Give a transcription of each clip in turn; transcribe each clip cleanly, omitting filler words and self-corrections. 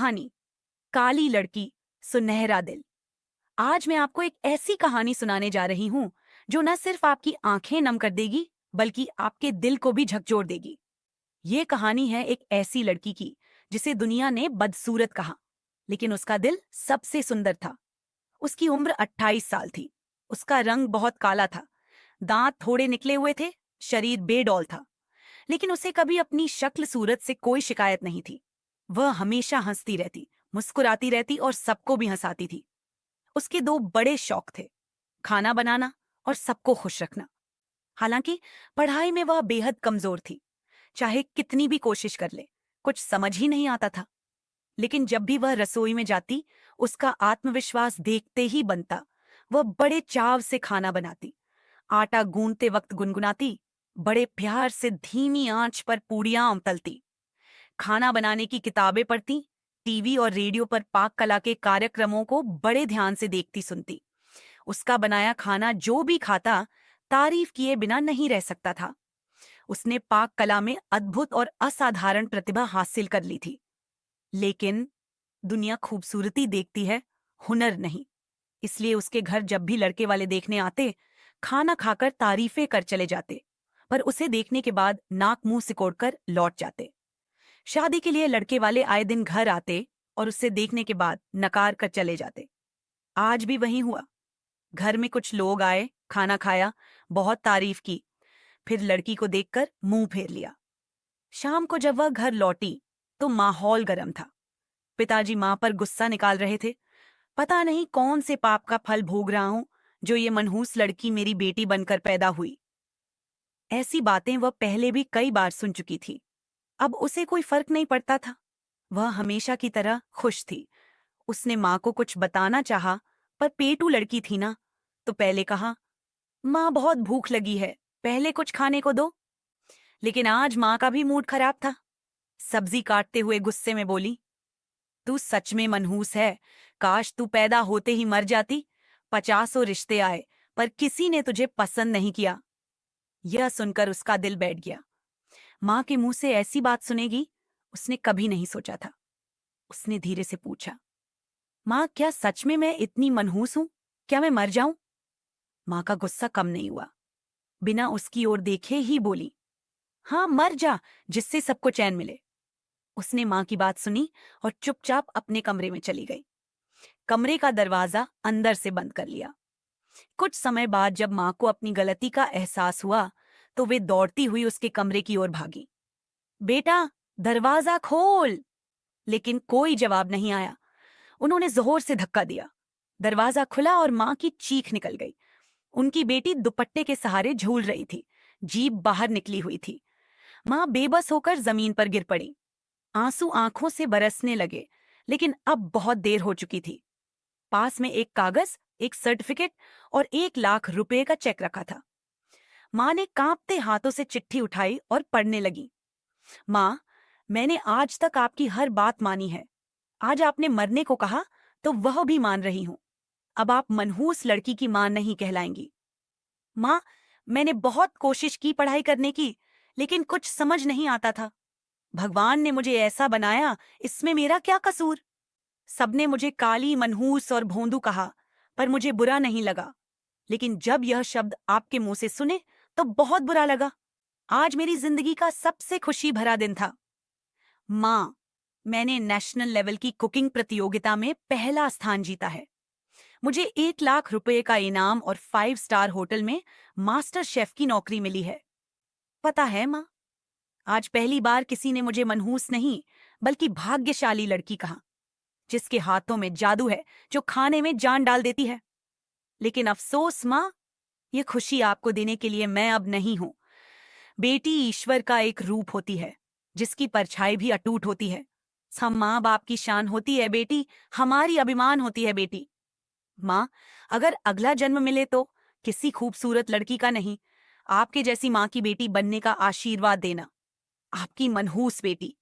कहानी काली लड़की सुनहरा दिल। आज मैं आपको एक ऐसी कहानी सुनाने जा रही हूं जो न सिर्फ आपकी आंखें नम कर देगी बल्कि आपके दिल को भी झकझोर देगी। ये कहानी है एक ऐसी लड़की की जिसे दुनिया ने बदसूरत कहा, लेकिन उसका दिल सबसे सुंदर था। उसकी उम्र 28 साल थी। उसका रंग बहुत काला था, दांत थोड़े निकले हुए थे, शरीर बेडौल था। लेकिन उसे कभी अपनी शक्ल सूरत से कोई शिकायत नहीं थी। वह हमेशा हंसती रहती, मुस्कुराती रहती और सबको भी हंसाती थी। उसके दो बड़े शौक थे, खाना बनाना और सबको खुश रखना। हालांकि पढ़ाई में वह बेहद कमजोर थी। चाहे कितनी भी कोशिश कर ले, कुछ समझ ही नहीं आता था। लेकिन जब भी वह रसोई में जाती, उसका आत्मविश्वास देखते ही बनता। वह बड़े चाव से खाना बनाती, आटा गूंदते वक्त गुनगुनाती, बड़े प्यार से धीमी आंच पर पूड़ियां तलती, खाना बनाने की किताबें पढ़ती, टीवी और रेडियो पर पाक कला के कार्यक्रमों को बड़े ध्यान से देखती सुनती। उसका बनाया खाना जो भी खाता, तारीफ किए बिना नहीं रह सकता था। उसने पाक कला में अद्भुत और असाधारण प्रतिभा हासिल कर ली थी। लेकिन दुनिया खूबसूरती देखती है, हुनर नहीं। इसलिए उसके घर जब भी लड़के वाले देखने आते, खाना खाकर तारीफें कर चले जाते, पर उसे देखने के बाद नाक मुंह सिकोड़कर लौट जाते। शादी के लिए लड़के वाले आए दिन घर आते और उसे देखने के बाद नकार कर चले जाते। आज भी वही हुआ। घर में कुछ लोग आए, खाना खाया, बहुत तारीफ की, फिर लड़की को देखकर मुंह फेर लिया। शाम को जब वह घर लौटी तो माहौल गर्म था। पिताजी मां पर गुस्सा निकाल रहे थे। पता नहीं कौन से पाप का फल भोग रहा हूं जो ये मनहूस लड़की मेरी बेटी बनकर पैदा हुई। ऐसी बातें वह पहले भी कई बार सुन चुकी थी। अब उसे कोई फर्क नहीं पड़ता था। वह हमेशा की तरह खुश थी। उसने माँ को कुछ बताना चाहा, पर पेटू लड़की थी ना, तो पहले कहा, माँ बहुत भूख लगी है, पहले कुछ खाने को दो। लेकिन आज माँ का भी मूड खराब था। सब्जी काटते हुए गुस्से में बोली, तू सच में मनहूस है। काश तू पैदा होते ही मर जाती। 50 रिश्ते आए, पर किसी ने तुझे पसंद नहीं किया। यह सुनकर उसका दिल बैठ गया। माँ के मुंह से ऐसी बात सुनेगी, उसने कभी नहीं सोचा था। उसने धीरे से पूछा, माँ क्या सच में मैं इतनी मनहूस हूं? क्या मैं मर जाऊं? माँ का गुस्सा कम नहीं हुआ। बिना उसकी ओर देखे ही बोली, हाँ मर जा, जिससे सबको चैन मिले। उसने माँ की बात सुनी और चुपचाप अपने कमरे में चली गई। कमरे का दरवाजा अंदर से बंद कर लिया। कुछ समय बाद जब माँ को अपनी गलती का एहसास हुआ तो वे दौड़ती हुई उसके कमरे की ओर भागी। बेटा, दरवाजा खोल। लेकिन कोई जवाब नहीं आया। उन्होंने जोर से धक्का दिया। दरवाजा खुला और माँ की चीख निकल गई। उनकी बेटी दुपट्टे के सहारे झूल रही थी, जीभ बाहर निकली हुई थी। माँ बेबस होकर जमीन पर गिर पड़ी। आंसू आंखों से बरसने लगे, लेकिन अब बहुत देर हो चुकी थी। पास में एक कागज, एक सर्टिफिकेट और 1 लाख रुपए का चेक रखा था। माँ ने कांपते हाथों से चिट्ठी उठाई और पढ़ने लगी। माँ, मैंने आज तक आपकी हर बात मानी है। आज आपने मरने को कहा तो वह भी मान रही हूं। अब आप मनहूस लड़की की मां नहीं कहलाएंगी। माँ, मैंने बहुत कोशिश की पढ़ाई करने की, लेकिन कुछ समझ नहीं आता था। भगवान ने मुझे ऐसा बनाया, इसमें मेरा क्या कसूर? सबने मुझे काली, मनहूस और भोंदू कहा, पर मुझे बुरा नहीं लगा। लेकिन जब यह शब्द आपके मुंह से सुने तो बहुत बुरा लगा। आज मेरी जिंदगी का सबसे खुशी भरा दिन था। माँ, मैंने नेशनल लेवल की कुकिंग प्रतियोगिता में पहला स्थान जीता है। मुझे 1 लाख रुपए का इनाम और 5 स्टार होटल में मास्टर शेफ की नौकरी मिली है। पता है माँ, आज पहली बार किसी ने मुझे मनहूस नहीं बल्कि भाग्यशाली लड़की कहा, जिसके हाथों में जादू है जो खाने में जान डाल देती है। लेकिन अफसोस माँ, ये खुशी आपको देने के लिए मैं अब नहीं हूं। बेटी ईश्वर का एक रूप होती है, जिसकी परछाई भी अटूट होती है। हम माँ बाप की शान होती है बेटी, हमारी अभिमान होती है बेटी। माँ, अगर अगला जन्म मिले तो किसी खूबसूरत लड़की का नहीं, आपके जैसी माँ की बेटी बनने का आशीर्वाद देना। आपकी मनहूस बेटी।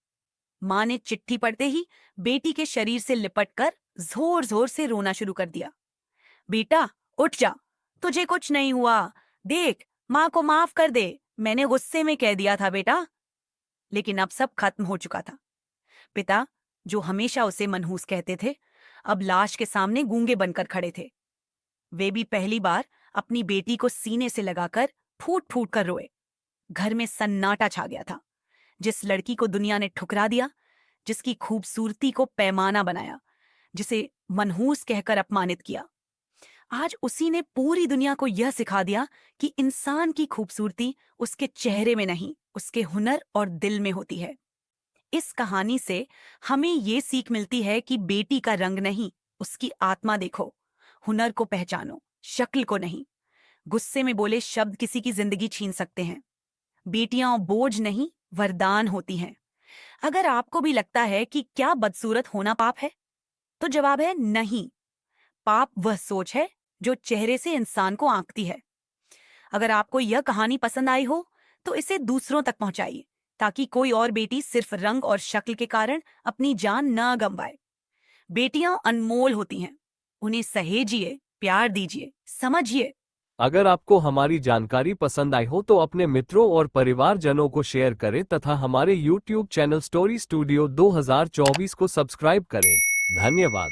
माँ ने चिट्ठी पढ़ते ही बेटी के शरीर से लिपटकर जोर जोर से रोना शुरू कर दिया। बेटा, उठ जा, तुझे कुछ नहीं हुआ। देख, माँ को माफ कर दे, मैंने गुस्से में कह दिया था बेटा। लेकिन अब सब खत्म हो चुका था। पिता, जो हमेशा उसे मनहूस कहते थे, अब लाश के सामने गूंगे बनकर खड़े थे। वे भी पहली बार अपनी बेटी को सीने से लगाकर फूट फूट कर रोए। घर में सन्नाटा छा गया था। जिस लड़की को दुनिया ने ठुकरा दिया, जिसकी खूबसूरती को पैमाना बनाया, जिसे मनहूस कहकर अपमानित किया, आज उसी ने पूरी दुनिया को यह सिखा दिया कि इंसान की खूबसूरती उसके चेहरे में नहीं, उसके हुनर और दिल में होती है। इस कहानी से हमें ये सीख मिलती है कि बेटी का रंग नहीं, उसकी आत्मा देखो, हुनर को पहचानो, शक्ल को नहीं। गुस्से में बोले शब्द किसी की जिंदगी छीन सकते हैं। बेटियां बोझ नहीं, वरदान होती हैं। अगर आपको भी लगता है कि क्या बदसूरत होना पाप है, तो जवाब है नहीं। पाप वह सोच है जो चेहरे से इंसान को आंकती है। अगर आपको यह कहानी पसंद आई हो तो इसे दूसरों तक पहुंचाइए, ताकि कोई और बेटी सिर्फ रंग और शक्ल के कारण अपनी जान न गंवाए। बेटियां अनमोल होती हैं, उन्हें सहेजिए, प्यार दीजिए, समझिए। अगर आपको हमारी जानकारी पसंद आई हो तो अपने मित्रों और परिवारजनों को शेयर करें तथा हमारे YouTube चैनल स्टोरी स्टूडियो 2024 को सब्सक्राइब करें। धन्यवाद।